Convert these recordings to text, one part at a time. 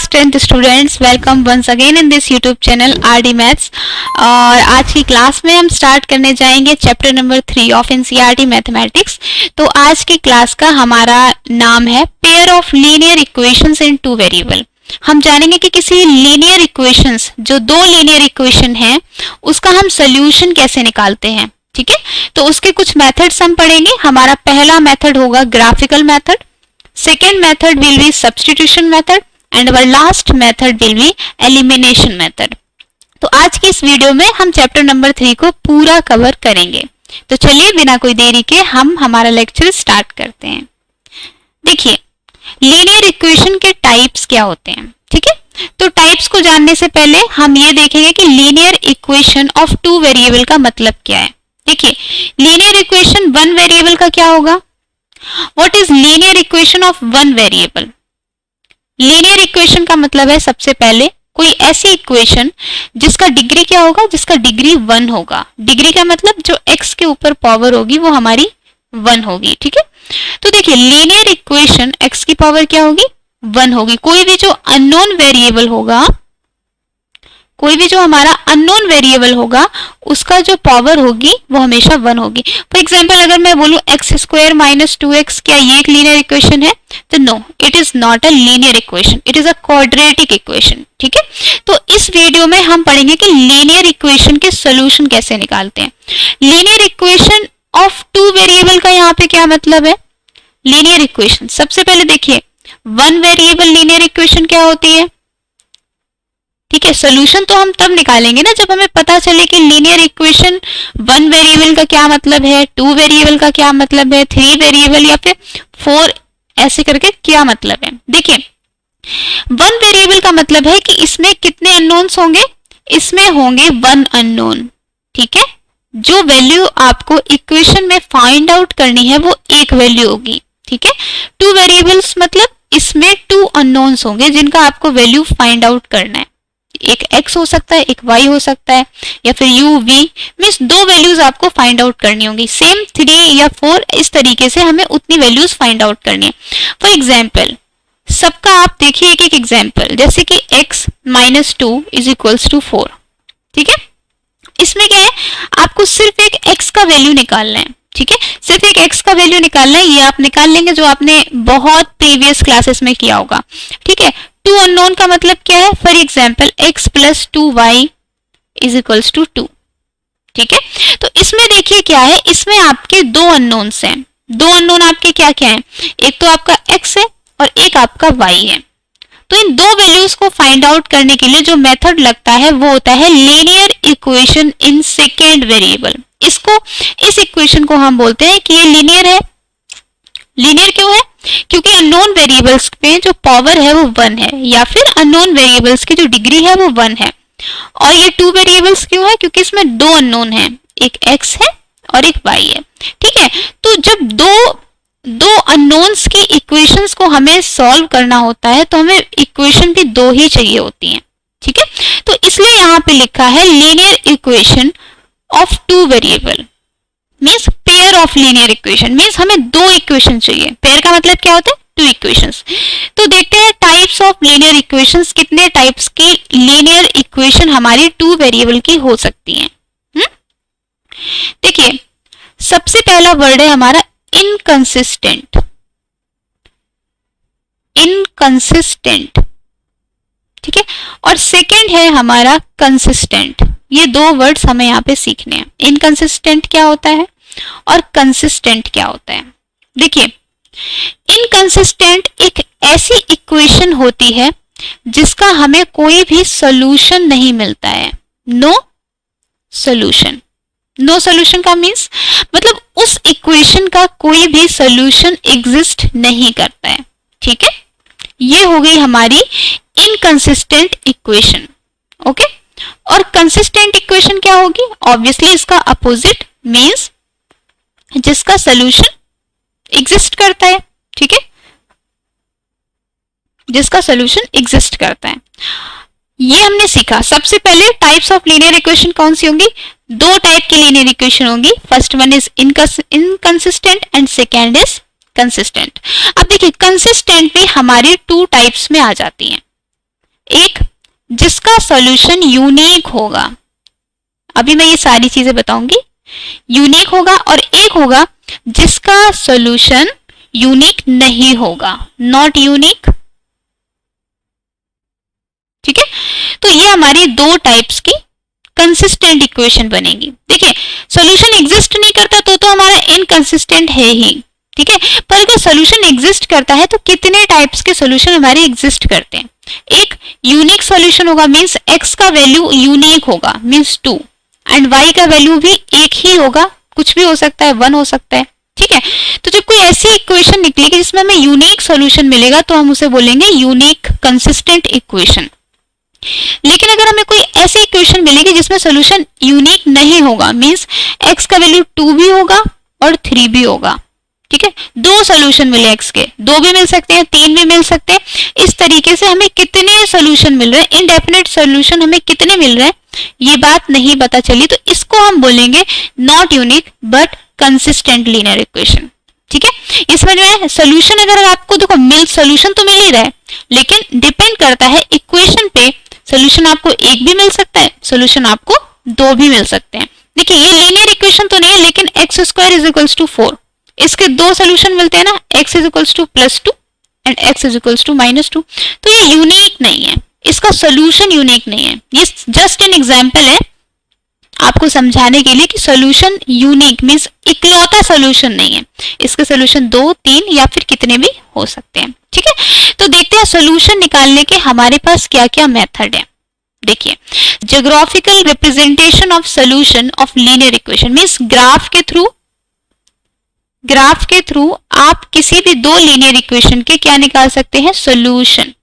Class 10th students, welcome once again in this YouTube channel RD maths. और आज की class में हम स्टार्ट करने जाएंगे chapter number 3 of NCERT mathematics. तो आज की क्लास का हमारा नाम है pair of linear equations in two variable. हम जानेंगे कि किसी लीनियर इक्वेशंस, जो दो लीनियर इक्वेशन हैं, उसका हम सोल्यूशन कैसे निकालते हैं। ठीक है, तो उसके कुछ मेथड्स हम पढ़ेंगे। हमारा पहला मेथड होगा graphical method, second method will be substitution method and our last method will be elimination method. तो आज की इस वीडियो में हम चैप्टर नंबर 3 को पूरा कवर करेंगे। तो चलिए बिना कोई देरी के हम हमारा लेक्चर स्टार्ट करते हैं। देखिए, लीनियर इक्वेशन के टाइप्स क्या होते हैं। ठीक है, तो टाइप्स को जानने से पहले हम ये देखेंगे कि linear equation of two variable का मतलब क्या है। देखिए, लीनियर इक्वेशन वन वेरिएबल का क्या होगा। What is linear equation of one variable. Linear equation का मतलब है सबसे पहले कोई ऐसी इक्वेशन जिसका डिग्री क्या होगा, जिसका डिग्री 1 होगा। डिग्री का मतलब जो x के ऊपर पावर होगी वो हमारी 1 होगी। ठीक है, तो देखिए लीनियर इक्वेशन x की पावर क्या होगी, 1 होगी। कोई भी जो अननोन वेरिएबल होगा, कोई भी जो हमारा अननोन वेरिएबल होगा, उसका जो पावर होगी वो हमेशा 1 होगी। फॉर एग्जाम्पल अगर मैं बोलूं एक्स स्क्वायर माइनस 2x, क्या ये एक लीनियर इक्वेशन है? तो no, it is not a linear equation, it is a quadratic equation. ठीक है, तो इस वीडियो में हम पढ़ेंगे कि लीनियर इक्वेशन के सोल्यूशन कैसे निकालते हैं। Linear equation of two variable का यहाँ पे क्या मतलब है। लीनियर इक्वेशन, सबसे पहले देखिए वन वेरिएबल लीनियर इक्वेशन क्या होती है। ठीक है, सोल्यूशन तो हम तब निकालेंगे ना जब हमें पता चले कि लीनियर इक्वेशन वन वेरिएबल का क्या मतलब है, टू वेरिएबल का क्या मतलब है, थ्री वेरिएबल या फिर 4 ऐसे करके क्या मतलब है। देखिए, वन वेरिएबल का मतलब है कि इसमें कितने अननोन्स होंगे, इसमें होंगे 1 अननोन। ठीक है, जो वैल्यू आपको इक्वेशन में फाइंड आउट करनी है वो एक वैल्यू होगी। ठीक है, टू वेरिएबल्स मतलब इसमें 2 अननोन्स होंगे जिनका आपको वैल्यू फाइंड आउट करना है। एक x हो सकता है, एक y हो सकता है, या फिर u v, मीन्स 2 वैल्यूज आपको फाइंड आउट करनी होंगी। सेम 3 या 4 इस तरीके से हमें उतनी वैल्यूज फाइंड आउट करनी है। फॉर एग्जाम्पल सबका आप देखिए एक एक एग्जाम्पल, जैसे कि x minus 2 is equals to 4। ठीक है, इसमें क्या है, आपको सिर्फ एक x का वैल्यू निकालना है। ठीक है, सिर्फ एक x का वैल्यू निकालना है। ये आप निकाल लेंगे जो आपने बहुत प्रीवियस क्लासेस में किया होगा। ठीक है, टू अननोन का मतलब क्या है, for example x plus 2y is equals to 2। ठीक है, तो इसमें देखिए क्या है, इसमें आपके 2 अननोन्स हैं। 2 अननोन आपके क्या क्या हैं, एक तो आपका x है और एक आपका y है। तो इन 2 वैल्यूज को फाइंड आउट करने के लिए जो मेथड लगता है वो होता है linear equation in second variable. इस इक्वेशन को हम बोलते हैं कि ये लीनियर है। लीनियर क्यों है, क्योंकि अननोन वेरिएबल्स में जो पावर है वो 1 है, या फिर अननोन वेरिएबल्स की जो डिग्री है वो 1 है। और ये 2 वेरिएबल्स क्यों है, क्योंकि इसमें 2 अननोन है, एक x है और एक y है। ठीक है, तो जब दो अननोन्स की इक्वेशंस को हमें सॉल्व करना होता है तो हमें इक्वेशन भी 2 ही चाहिए होती हैं। ठीक है, तो इसलिए यहाँ पे लिखा है linear equation of two variable, means pair of linear equation, means हमें 2 इक्वेशन चाहिए। पेयर का मतलब क्या होता है, 2 इक्वेशंस। तो देखते हैं टाइप्स ऑफ लीनियर इक्वेशंस, कितने टाइप्स की लीनियर इक्वेशन हमारी टू वेरिएबल की हो सकती हैं। देखिए, सबसे पहला वर्ड है हमारा इनकंसिस्टेंट। इनकंसिस्टेंट, ठीक है, और सेकेंड है हमारा कंसिस्टेंट। ये 2 वर्ड्स हमें यहाँ पे सीखने हैं। इनकंसिस्टेंट क्या होता है और कंसिस्टेंट क्या होता है। देखिए, इनकंसिस्टेंट एक ऐसी इक्वेशन होती है जिसका हमें कोई भी सॉल्यूशन नहीं मिलता है। No solution. नो सॉल्यूशन का मीन्स मतलब उस इक्वेशन का कोई भी सॉल्यूशन एग्जिस्ट नहीं करता है। ठीक है, ये हो गई हमारी इनकंसिस्टेंट इक्वेशन। ओके, और कंसिस्टेंट इक्वेशन क्या होगी, ऑब्वियसली इसका अपोजिट, मीन्स जिसका सॉल्यूशन एग्जिस्ट करता है। ठीक है, जिसका सॉल्यूशन एग्जिस्ट करता है, ये हमने सीखा। सबसे पहले टाइप्स ऑफ लीनियर इक्वेशन कौन सी होंगी, 2 टाइप की लीनियर इक्वेशन होंगी। First one is inconsistent and second is consistent. अब देखिए, कंसिस्टेंट भी हमारी 2 टाइप्स में आ जाती हैं। एक जिसका सॉल्यूशन यूनिक होगा, अभी मैं ये सारी चीजें बताऊंगी, यूनिक होगा, और एक होगा जिसका सॉल्यूशन यूनिक नहीं होगा, नॉट यूनिक। ठीक है, तो ये हमारी दो टाइप्स की कंसिस्टेंट इक्वेशन बनेगी। देखिए सॉल्यूशन एग्जिस्ट नहीं करता तो हमारा इनकंसिस्टेंट है ही, ठीक है, पर अगर सॉल्यूशन एग्जिस्ट करता है तो कितने टाइप्स के सॉल्यूशन हमारे एग्जिस्ट करते हैं। एक यूनिक सॉल्यूशन होगा, मींस x का वैल्यू यूनिक होगा, मींस 2, एंड y का वैल्यू भी एक ही होगा, कुछ भी हो सकता है, 1 हो सकता है। ठीक है, तो जब कोई ऐसी इक्वेशन निकलेगी जिसमें हमें यूनिक सॉल्यूशन मिलेगा तो हम उसे बोलेंगे यूनिक कंसिस्टेंट इक्वेशन। लेकिन अगर हमें कोई ऐसी इक्वेशन मिलेगी जिसमें सॉल्यूशन यूनिक नहीं होगा, मींस x का वैल्यू 2 भी होगा और 3 भी होगा, ठीक है, दो सॉल्यूशन मिले x के, 2 भी मिल सकते हैं, 3 भी मिल सकते हैं, इस तरीके से हमें कितने सॉल्यूशन मिल रहे हैं, इनडेफिनेट सॉल्यूशन हमें कितने मिल रहे हैं ये बात नहीं पता चली, तो इसको हम बोलेंगे not unique but consistent linear equation. ठीक है, इस समझ में सॉल्यूशन अगर आपको देखो सॉल्यूशन तो मिल ही रहा है, लेकिन डिपेंड करता है इक्वेशन पे, सॉल्यूशन आपको एक भी मिल सकता है, सॉल्यूशन आपको 2 भी मिल सकते हैं। देखिए ये लीनियर इक्वेशन तो नहीं है, लेकिन x² = 4, इसके 2 सॉल्यूशन मिलते हैं ना, x = +2 एंड x = -2, तो ये यूनिक नहीं है, इसका सॉल्यूशन यूनिक नहीं है। ये जस्ट एन एग्जांपल है आपको समझाने के लिए कि सॉल्यूशन यूनिक मींस इकलौता सॉल्यूशन नहीं है, इसके सॉल्यूशन 2, 3 या फिर कितने भी हो सकते हैं। ठीक है, तो देखते हैं सॉल्यूशन निकालने के हमारे पास क्या क्या मेथड है। देखिए geographical representation of solution of linear equation means graph के थ्रू आप किसी भी दो लीनियर इक्वेशन के क्या निकाल सकते हैं, सॉल्यूशन।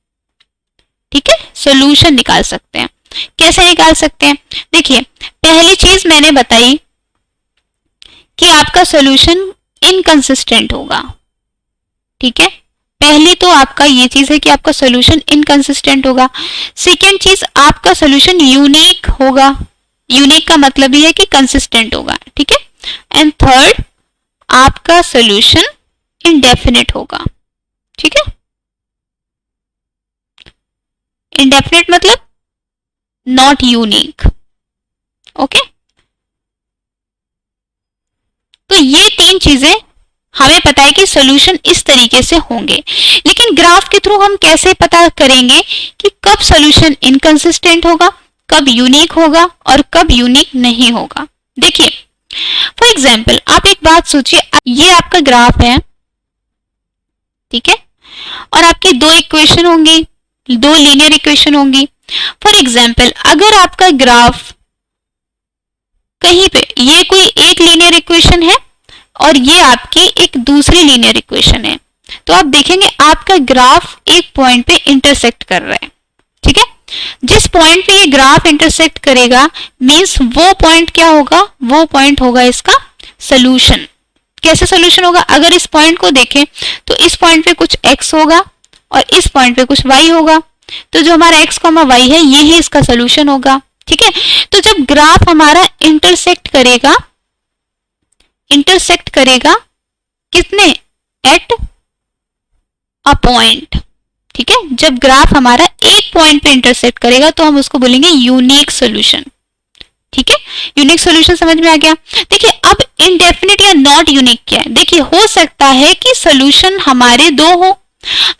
ठीक है, सॉल्यूशन निकाल सकते हैं। कैसे निकाल सकते हैं, देखिए पहली चीज मैंने बताई कि आपका सॉल्यूशन इनकंसिस्टेंट होगा। ठीक है, पहली तो आपका ये चीज है कि आपका सॉल्यूशन इनकंसिस्टेंट होगा। सेकेंड चीज आपका सॉल्यूशन यूनिक होगा, यूनिक का मतलब ये है कि कंसिस्टेंट होगा। ठीक है, एंड थर्ड आपका सॉल्यूशन इंडेफिनिट होगा। ठीक है, इंडेफिनिट मतलब नॉट यूनिक। ओके, तो ये 3 चीजें हमें पता है कि सॉल्यूशन इस तरीके से होंगे, लेकिन ग्राफ के थ्रू हम कैसे पता करेंगे कि कब सॉल्यूशन इनकंसिस्टेंट होगा, कब यूनिक होगा और कब यूनिक नहीं होगा। देखिए फॉर एग्जाम्पल आप एक बात सोचिए, ये आपका ग्राफ है, ठीक है, और आपकी 2 इक्वेशन होंगी, 2 लीनियर इक्वेशन होंगी। फॉर एग्जाम्पल अगर आपका ग्राफ कहीं पे ये कोई एक लीनियर इक्वेशन है और ये आपकी एक दूसरी लीनियर इक्वेशन है, तो आप देखेंगे आपका ग्राफ एक पॉइंट पे इंटरसेक्ट कर रहा है। ठीक है, जिस पॉइंट पे ये ग्राफ इंटरसेक्ट करेगा मींस वो पॉइंट क्या होगा, वो पॉइंट होगा इसका सॉल्यूशन। कैसे सॉल्यूशन होगा, अगर इस पॉइंट को देखें तो इस पॉइंट पे कुछ x होगा और इस पॉइंट पे कुछ y होगा, तो जो हमारा x, y है ये ही इसका सॉल्यूशन होगा। ठीक है, तो जब ग्राफ हमारा इंटरसेक्ट करेगा कितने, एट अ पॉइंट। ठीक है, जब ग्राफ हमारा एक पॉइंट पे इंटरसेक्ट करेगा तो हम उसको बोलेंगे यूनिक सॉल्यूशन। ठीक है, यूनिक सॉल्यूशन समझ में आ गया। देखिए अब इनडेफिनिट या नॉट यूनिक क्या है, देखिए हो सकता है कि सॉल्यूशन हमारे 2 हो,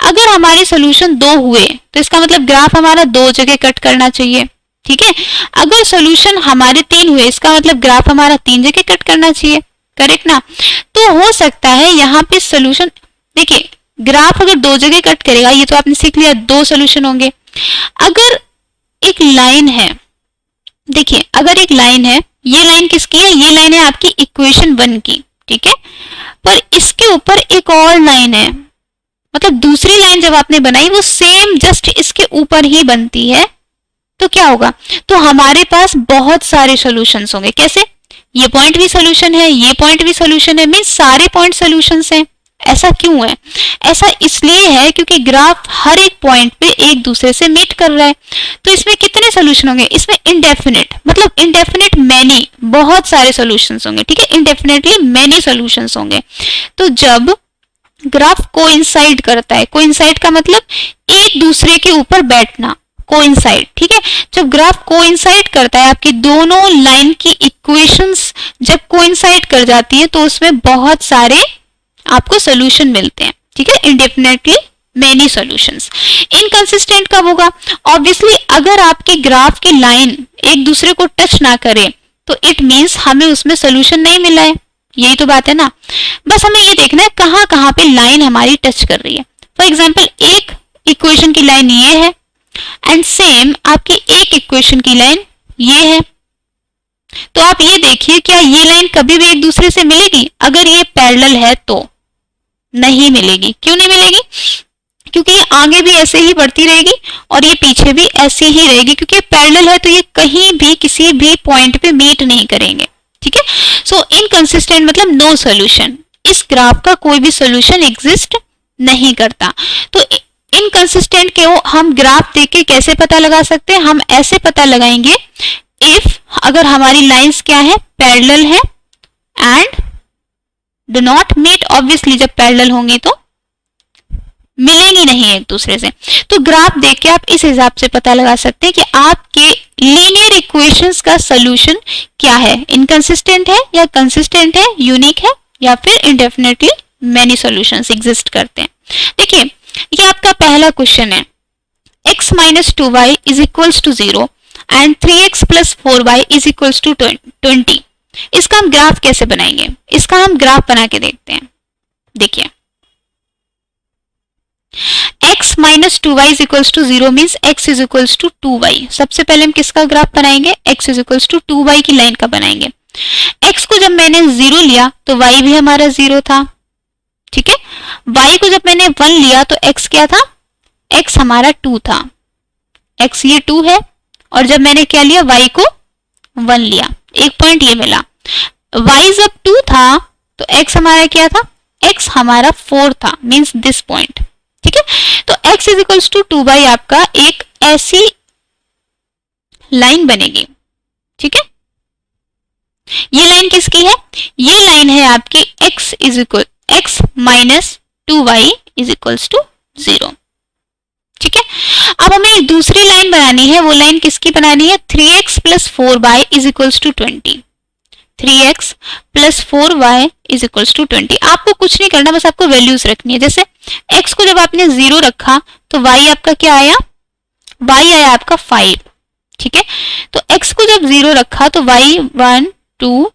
अगर हमारे सॉल्यूशन 2 हुए तो इसका मतलब ग्राफ हमारा 2 जगह कट करना चाहिए। ठीक है, अगर सॉल्यूशन हमारे 3 हुए इसका मतलब ग्राफ हमारा 3 जगह कट करना चाहिए, करेक्ट ना। तो हो सकता है यहाँ पे सॉल्यूशन, देखिए ग्राफ अगर 2 जगह कट करेगा ये तो आपने सीख लिया, 2 सॉल्यूशन होंगे। अगर एक लाइन है, देखिए अगर एक लाइन है, ये लाइन किसकी है, ये लाइन है आपकी इक्वेशन 1 की। ठीक है, पर इसके ऊपर एक और लाइन है, मतलब दूसरी लाइन जब आपने बनाई वो सेम जस्ट इसके ऊपर ही बनती है, तो क्या होगा, तो हमारे पास बहुत सारे सॉल्यूशंस होंगे। कैसे, ये पॉइंट भी सॉल्यूशन है, ये पॉइंट भी सॉल्यूशन है, मींस सारे पॉइंट सॉल्यूशंस हैं। ऐसा क्यों है, ऐसा इसलिए है क्योंकि ग्राफ हर एक पॉइंट पे एक दूसरे से मीट कर रहा है। तो इसमें कितने सॉल्यूशन होंगे, इसमें इनडेफिनिट मतलब इनडेफिनिट मैनी, बहुत सारे सॉल्यूशंस होंगे। ठीक है, इनडेफिनेटली मैनी सॉल्यूशंस होंगे। तो जब ग्राफ कोइंसाइड करता है, कोइंसाइड का मतलब एक दूसरे के ऊपर बैठना, कोइंसाइड, ठीक है। जब ग्राफ कोइंसाइड करता है, आपकी दोनों लाइन की इक्वेशंस जब कोइंसाइड कर जाती है तो उसमें बहुत सारे आपको सॉल्यूशन मिलते हैं, ठीक है, इंडेफिनेटली मेनी सॉल्यूशंस। इनकंसिस्टेंट कब होगा? ऑब्वियसली अगर आपकी ग्राफ की लाइन एक दूसरे को टच ना करे तो इट मींस हमें उसमें सॉल्यूशन नहीं मिला है, यही तो बात है ना। बस हमें ये देखना है कहाँ कहाँ पे लाइन हमारी टच कर रही है। फॉर एग्जाम्पल एक इक्वेशन की लाइन ये है एंड सेम आपकी एक इक्वेशन की लाइन ये है, तो आप ये देखिए क्या ये लाइन कभी भी एक दूसरे से मिलेगी? अगर ये पैरेलल है तो नहीं मिलेगी। क्यों नहीं मिलेगी? क्योंकि ये आगे भी ऐसे ही बढ़ती रहेगी और ये पीछे भी ऐसे ही रहेगी, क्योंकि ये पैरेलल है तो ये कहीं भी किसी भी पॉइंट पे मीट नहीं करेंगे, ठीक है। सो इनकंसिस्टेंट मतलब नो सॉल्यूशन, इस ग्राफ का कोई भी सॉल्यूशन एग्जिस्ट नहीं करता। तो इनकंसिस्टेंट के हम ग्राफ देख के कैसे पता लगा सकते हैं? हम ऐसे पता लगाएंगे इफ अगर हमारी लाइंस क्या है, पैरेलल है and do not meet. Obviously जब पैरेलल होंगी तो मिलेंगी नहीं एक दूसरे से। तो ग्राफ देख के आप इस हिसाब से पता लगा सकते हैं कि आपके लीनियर इक्वेशंस का सॉल्यूशन क्या है, इनकंसिस्टेंट है या कंसिस्टेंट है, यूनिक है या फिर इंडेफिनेटली मेनी सॉल्यूशंस एग्जिस्ट करते हैं। देखिए ये आपका पहला क्वेश्चन है, x minus 2y is equals to 0 and 3x plus 4y is equals to 20। इसका हम ग्राफ कैसे बनाएंगे? इसका हम ग्राफ बना के देखते हैं। देखिए x minus 2y is equals to 0 means x is equals to 2y। सबसे पहले हम किसका ग्राफ बनाएंगे? x is equals to 2y की लाइन का बनाएंगे। x को जब मैंने 0 लिया तो y भी हमारा 0 था, ठीक है। y को जब मैंने 1 लिया तो x क्या था? x हमारा 2 था, x ये 2 है, और जब मैंने क्या लिया? y को 1 लिया, एक पॉइंट ये मिला। y जब 2 था तो x हमारा क्या था? x हमारा 4 था, मीन्स दिस पॉइंट, ठीक है। तो x is equals to 2y आपका एक ऐसी लाइन बनेगी, ठीक है। ये लाइन किसकी है? ये लाइन है आपकी x is equal x minus 2y is equals to 0, ठीक है। अब हमें एक दूसरी लाइन बनानी है, वो लाइन किसकी बनानी है? 3x plus 4y is equals to 20। 3x plus 4y is equals to 20। आपको कुछ नहीं करना, बस आपको वैल्यूज रखनी है। जैसे x को जब आपने 0 रखा तो y आपका क्या आया? y आया आपका 5, ठीक है। तो x को जब 0 रखा तो y 1 2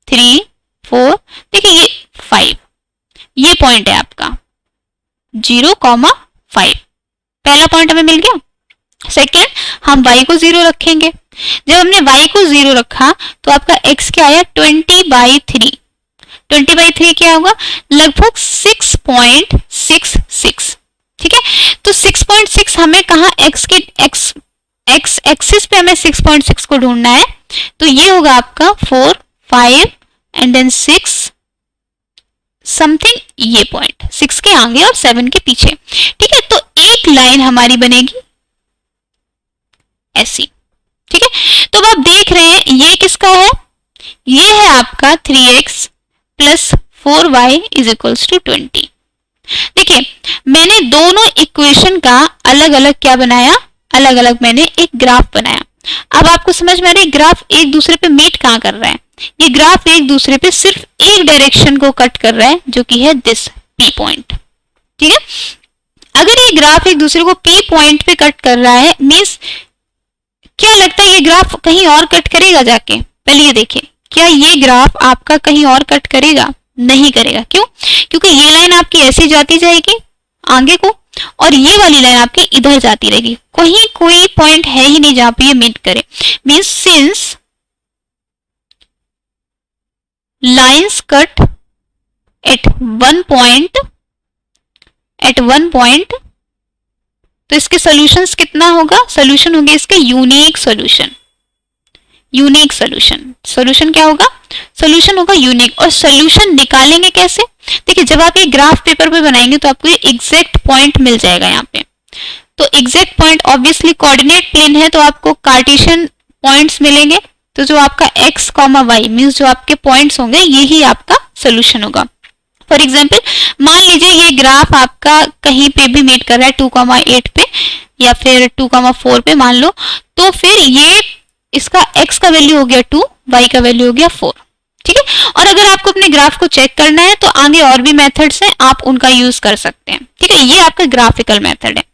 3 4, देखिए ये 5, ये पॉइंट है आपका 0,5। पहला पॉइंट हमें मिल गया। सेकेंड, हम y को 0 रखेंगे। जब हमने y को 0 रखा तो आपका x क्या आया? 20/3। 20/3 क्या होगा? लगभग 6.66, ठीक है। तो 6.6 हमें कहा x एक्सिस पे हमें 6.6 को ढूंढना है, तो ये होगा आपका 4 5 एंड देन 6 समथिंग, ये पॉइंट 6 के आगे और 7 के पीछे, ठीक है। तो एक लाइन हमारी बनेगी ऐसी, ठीक है। तो अब आप देख रहे हैं ये किसका है? ये है आपका 3x plus 4y is equals to 20। देखिए मैंने दोनों इक्वेशन का अलग अलग क्या बनाया? अलग अलग मैंने एक ग्राफ बनाया। अब आपको समझ में आ रहा है ग्राफ एक दूसरे पे मीट कहाँ कर रहा है? ये ग्राफ एक दूसरे पे सिर्फ एक डायरेक्शन को कट कर रहा है, जो कि है दिस P पॉइंट, ठीक है। अगर ये ग्राफ एक दूसरे को P पॉइंट पे कट कर रहा है, मीन्स क्या लगता है ये ग्राफ कहीं और कट करेगा जाके? पहले ये देखिए, क्या ये ग्राफ आपका कहीं और कट करेगा? नहीं करेगा। क्यों? क्योंकि ये लाइन आपकी ऐसे जाती जाएगी आगे को, और ये वाली लाइन आपकी इधर जाती रहेगी। कहीं कोई पॉइंट है ही नहीं जहां पे ये मीट करे। Means since lines cut at one point, तो इसके सॉल्यूशंस कितना होगा? सॉल्यूशन होंगे इसके यूनिक सॉल्यूशन। यूनिक सॉल्यूशन क्या होगा? सॉल्यूशन होगा यूनिक। और सॉल्यूशन निकालेंगे कैसे? देखिए जब आप ये ग्राफ पेपर पे बनाएंगे तो आपको ये एग्जैक्ट पॉइंट मिल जाएगा यहाँ पे। तो exact point obviously coordinate plane है तो आपको कार्टेशियन पॉइंट्स मिलेंगे। तो जो आपका x, y मीन्स जो आपके पॉइंट्स होंगे यही आपका सॉल्यूशन होगा। फॉर एग्जाम्पल मान लीजिए ये ग्राफ आपका कहीं पे भी मीट कर रहा है 2,8 पे या फिर 2,4 पे मान लो, तो फिर ये इसका x का वैल्यू हो गया 2, y का वैल्यू हो गया 4। ठीक है, और अगर आपको अपने ग्राफ को चेक करना है तो आगे और भी मेथड्स हैं, आप उनका यूज कर सकते हैं। ठीक है, ये आपका ग्राफिकल मेथड है।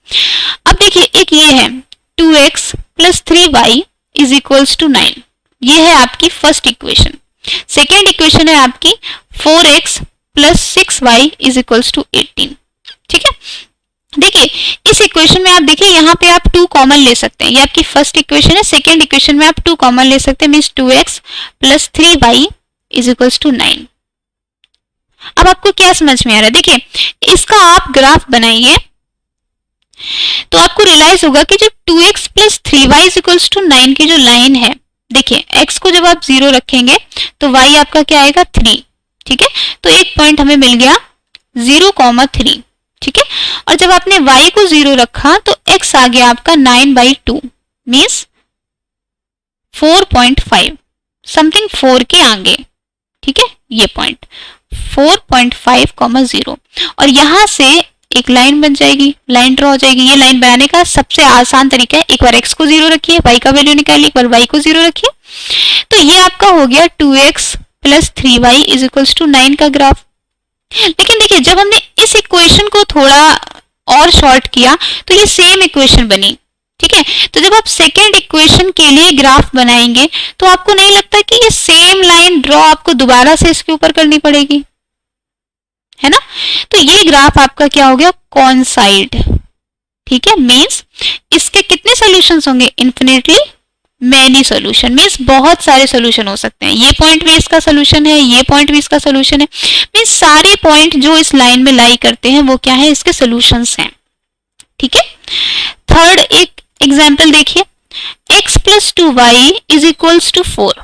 अब देखिए एक ये है 2x plus 3y is equals to 9, ये है आपकी फर्स्ट इक्वेशन। सेकेंड इक्वेशन है आपकी 4x plus 6y is equals to 18। ठीक है, देखिए इस इक्वेशन में आप देखिए यहाँ पे आप 2 कॉमन ले सकते हैं, ये आपकी फर्स्ट इक्वेशन है। सेकेंड इक्वेशन में आप 2 कॉमन ले सकते हैं, means 2x plus 3y is equals to 9। अब आपको क्या समझ में आ रहा है? देखिए इसका आप ग्राफ बनाइए तो आपको रियलाइज होगा कि जो 2x plus 3y is equals to 9 की जो लाइन है, देखिए x को जब आप 0 रखेंगे तो y आपका क्या आएगा 3। ठीक है, तो एक पॉइंट हमें मिल गया 0,3। ठीक है, और जब आपने y को 0 रखा तो x आ गया आपका 9/2 मीन्स 4.5 समथिंग 4 के आगे। ठीक है, ये पॉइंट 4.5, 0 और यहां से एक लाइन बन जाएगी, लाइन ड्रॉ हो जाएगी। ये लाइन बनाने का सबसे आसान तरीका है, एक बार x को 0 रखिए, y का वैल्यू निकालिए, एक बार y को 0 रखिए, तो ये आपका हो गया 2x plus 3y is equals to 9 का ग्राफ। लेकिन देखिए जब हमने इस इक्वेशन को थोड़ा और शॉर्ट किया तो ये सेम इक्वेशन बनी। ठीक है, तो जब आप सेकेंड इक्वेशन के लिए ग्राफ बनाएंगे तो आपको नहीं लगता कि ये सेम लाइन ड्रॉ आपको दोबारा से इसके ऊपर करनी पड़ेगी, है ना? तो ये ग्राफ आपका क्या हो गया, कॉन्साइड। ठीक है, मीन्स इसके कितने सॉल्यूशंस होंगे, इन्फिनिटली मैनी सॉल्यूशन, मीन्स बहुत सारे सॉल्यूशन हो सकते हैं। ये पॉइंट भी इसका सॉल्यूशन है, ये पॉइंट भी इसका सॉल्यूशन है, मीन्स सारे पॉइंट जो इस लाइन में लाई करते हैं वो क्या है, इसके सॉल्यूशंस हैं। ठीक है, थर्ड एक एग्जाम्पल देखिए, x plus 2y is equals to 4।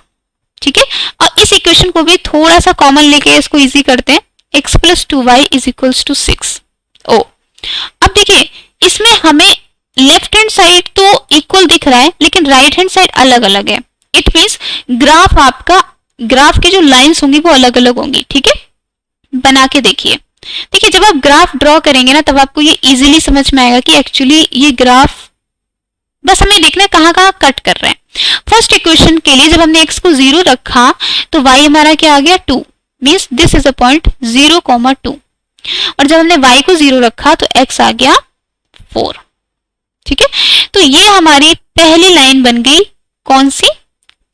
ठीक है, और इस इक्वेशन को भी थोड़ा सा कॉमन लेके इसको इजी करते हैं, x plus 2y is equals to 6। ओ, अब देखिए इसमें हमें लेफ्ट हैंड साइड तो इक्वल दिख रहा है लेकिन राइट हैंड साइड अलग अलग है। इट मीन्स ग्राफ आपका, ग्राफ की जो लाइंस होंगी वो अलग अलग होंगी। ठीक है, बना के देखिए। देखिए जब आप ग्राफ ड्रॉ करेंगे ना तब आपको ये इजीली समझ में आएगा कि एक्चुअली ये ग्राफ बस हमें देखना है कहाँ कहाँ कट कर रहे हैं। फर्स्ट इक्वेशन के लिए जब हमने x को 0 रखा तो y हमारा क्या आ गया 2, means this is a point 0,2, और जब हमने y को 0 रखा तो x आ गया 4। ठीक है, तो ये हमारी पहली लाइन बन गई, कौन सी,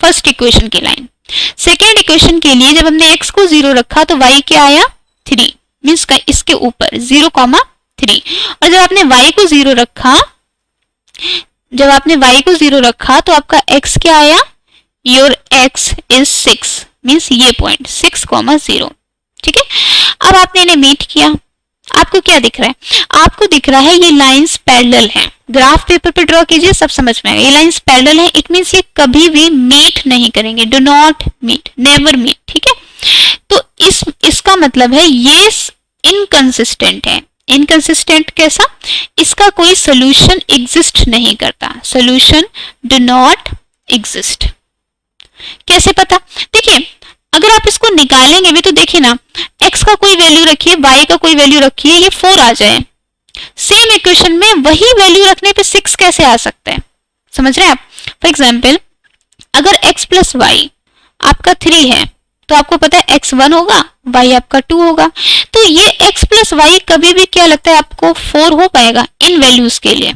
फर्स्ट इक्वेशन की लाइन। सेकेंड इक्वेशन के लिए जब हमने x को 0 रखा तो y क्या आया 3, मीन्स इसके ऊपर 0,3, और जब आपने y को 0 रखा, जब आपने y को 0 रखा तो आपका x क्या आया, योर x इज 6, मीन्स ये पॉइंट 6,0। ठीक है, अब आपने इन्हें मीट किया, आपको क्या दिख रहा है, आपको दिख रहा है ये लाइंस पैरेलल हैं। ग्राफ पेपर पे ड्रॉ कीजिए, सब समझ में आएगा। ये लाइंस पैरेलल हैं, इट मीन्स ये कभी भी मीट नहीं करेंगे, do not meet, never meet. ठीक है, तो इसका मतलब है ये इनकंसिस्टेंट है। इनकंसिस्टेंट कैसा, इसका कोई सोल्यूशन एग्जिस्ट नहीं करता, सोल्यूशन डू नॉट एग्जिस्ट। कैसे पता, देखिए अगर आप इसको निकालेंगे भी तो देखिए ना, x का कोई वैल्यू रखिए, y का कोई वैल्यू रखिए, ये 4 आ जाए। सेम इक्वेशन में वही वैल्यू रखने पे 6 कैसे आ सकता है, समझ रहे हैं आप? फॉर एग्जाम्पल अगर x प्लस वाई आपका 3 है तो आपको पता है x 1 होगा, y आपका 2 होगा, तो ये x प्लस वाई कभी भी क्या लगता है आपको 4 हो पाएगा इन वैल्यूज के लिए,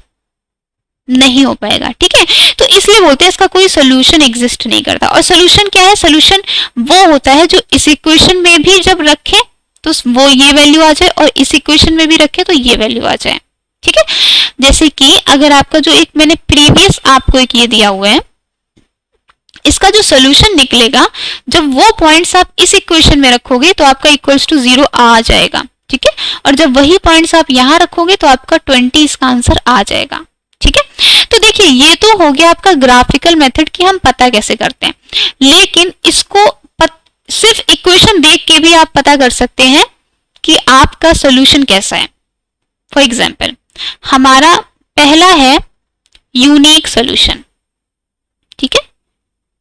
नहीं हो पाएगा। ठीक है, तो इसलिए बोलते हैं इसका कोई सोल्यूशन एग्जिस्ट नहीं करता। और सोल्यूशन क्या है, सोल्यूशन वो होता है जो इस इक्वेशन में भी जब रखे तो वो ये वैल्यू आ जाए और इस इक्वेशन में भी रखे तो ये वैल्यू आ जाए। ठीक है, जैसे कि अगर आपका जो एक मैंने प्रीवियस आपको एक ये दिया हुआ है, इसका जो सोल्यूशन निकलेगा जब वो पॉइंट्स आप इस इक्वेशन में रखोगे तो आपका इक्वल्स टू 0 आ जाएगा। ठीक है, और जब वही पॉइंट्स आप यहां रखोगे तो आपका 20 इसका आंसर आ जाएगा। ठीक है, तो देखिए ये तो हो गया आपका ग्राफिकल मेथड कि हम पता कैसे करते हैं, लेकिन इसको सिर्फ इक्वेशन देख के भी आप पता कर सकते हैं कि आपका सॉल्यूशन कैसा है। फॉर एग्जांपल हमारा पहला है यूनिक सॉल्यूशन। ठीक है,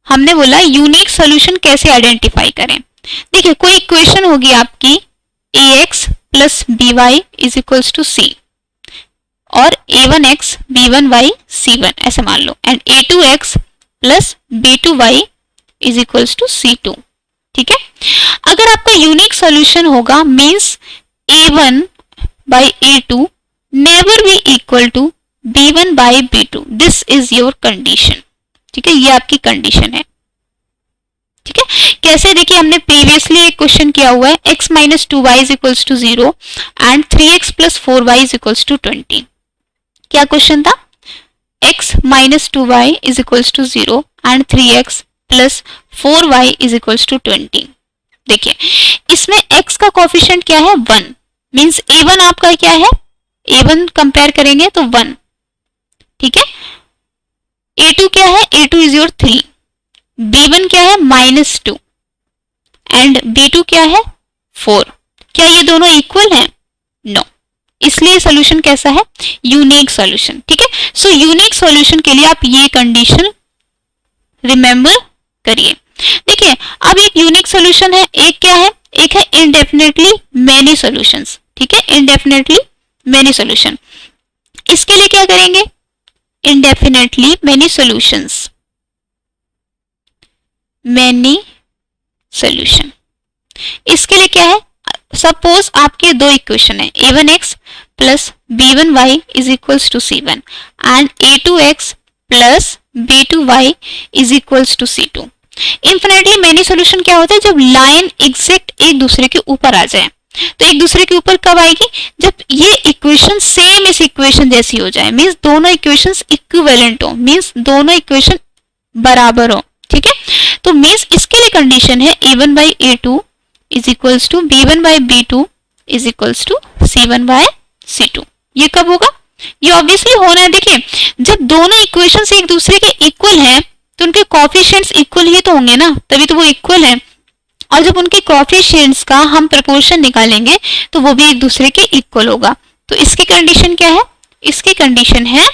हमने बोला यूनिक सॉल्यूशन कैसे आइडेंटिफाई करें। देखिए कोई इक्वेशन होगी आपकी ax plus by is equals to c और a1x b1y c1 ऐसे मान लो, and a2x plus b2y is equals to c2। ठीक है, अगर आपका यूनिक सॉल्यूशन होगा means a1 by a2 never be equal to b1 by b2, this is your condition. ठीक है, ये आपकी कंडीशन है। ठीक है, कैसे, देखिए हमने प्रीवियसली एक क्वेश्चन किया हुआ है, x minus 2y is equals to 0 and 3x plus 4y is equals to 20। क्या क्वेश्चन था? x minus 2y is equals to 0 and 3x plus 4y is equals to 20। देखिए इसमें x का कोफिशिएंट क्या है? 1, मींस a1 आपका क्या है? a1 कंपेयर करेंगे तो 1। ठीक है, a2 क्या है? a2 इज योर 3, b1 क्या है? -2 एंड b2 क्या है? 4। क्या ये दोनों इक्वल हैं? नो, इसलिए सॉल्यूशन कैसा है? Unique solution. ठीक है, सो यूनिक सॉल्यूशन के लिए आप ये कंडीशन रिमेंबर करिए। देखिए अब एक यूनिक सॉल्यूशन है, एक क्या है? एक है इंडेफिनेटली मेनी सॉल्यूशंस। ठीक है, इंडेफिनेटली मेनी सॉल्यूशन, इसके लिए क्या करेंगे? Indefinitely many solutions, many solution. इसके लिए क्या है? सपोज आपके दो इक्वेशन है, a1x plus b1y is equals to c1 and a2x plus b2y is equals to c2। Infinitely many solution क्या होता है? जब लाइन एग्जैक्ट एक दूसरे के ऊपर आ जाए। तो एक दूसरे के ऊपर कब आएगी? जब ये इक्वेशन सेम इस इक्वेशन जैसी हो जाए, मींस दोनों इक्वेशंस इक्विवेलेंट हो, मींस दोनों इक्वेशन बराबर हो। ठीक है, तो मींस इसके लिए कंडीशन है a1 by a2 is equals to b1 by b2 is equals to c1 by c2। ये कब होगा? ये ऑब्वियसली होना है। देखिए जब दोनों इक्वेशंस एक दूसरे के इक्वल हैं तो उनके कोफिशिएंट्स इक्वल ही तो होंगे ना, तभी तो वो इक्वल हैं। और जब उनके कोफिशिएंट्स का हम प्रपोर्शन निकालेंगे तो वो भी एक दूसरे के इक्वल होगा। तो इसकी कंडीशन क्या है? इसकी कंडीशन है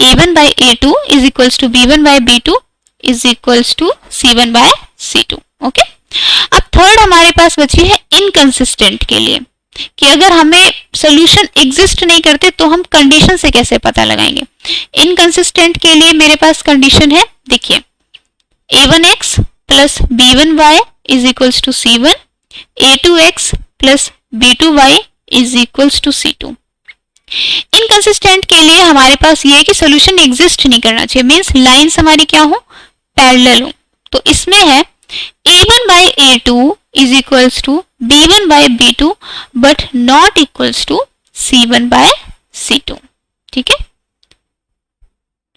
a1 by a2 is equals to b1 by b2 is equals to c1 by c2। Okay, अब थर्ड हमारे पास बची है इनकंसिस्टेंट के लिए, कि अगर हमें सॉल्यूशन एग्जिस्ट नहीं करते तो हम कंडीशन से कैसे पता लगाएंगे। इनकंसिस्टेंट के लिए मेरे पास कंडीशन है, देखिए a1x plus b1y is equals to c1, a2x plus b2y is equals to c2। Inconsistent के लिए हमारे पास ये है कि सॉल्यूशन एग्जिस्ट नहीं करना चाहिए, मींस लाइंस हमारी क्या हो? पैरेलल हो। तो इसमें है a1 by a2 is equals to b1 by b2 but not equals to c1 by c2। ठीक है,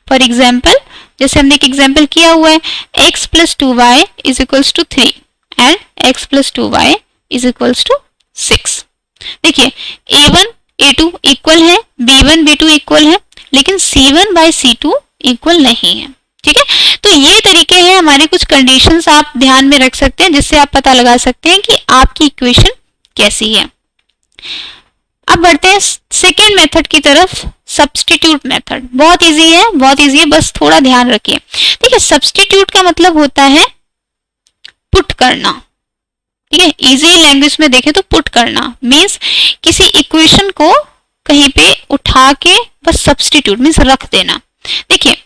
फॉर एग्जाम्पल जैसे हमने एक एग्जाम्पल किया हुआ है, x plus 2y is equals to 3 and x plus 2y is equals to 6। देखिए a1 a2 equal है, b1 b2 इक्वल है, लेकिन c1 बाय c2 इक्वल नहीं है। ठीक है, तो ये तरीके हैं हमारे, कुछ कंडीशंस आप ध्यान में रख सकते हैं जिससे आप पता लगा सकते हैं कि आपकी इक्वेशन कैसी है। अब बढ़ते हैं सेकेंड मेथड की तरफ, सब्स्टिट्यूट मेथड। बहुत इजी है, बहुत इजी है, बस थोड़ा ध्यान रखिए। देखिए सब्स्टिट्यूट का मतलब होता है पुट करना। ठीक है, इजी लैंग्वेज में देखें तो पुट करना मींस किसी इक्वेशन को कहीं पे उठा के बस सब्स्टिट्यूट मींस रख देना। देखिए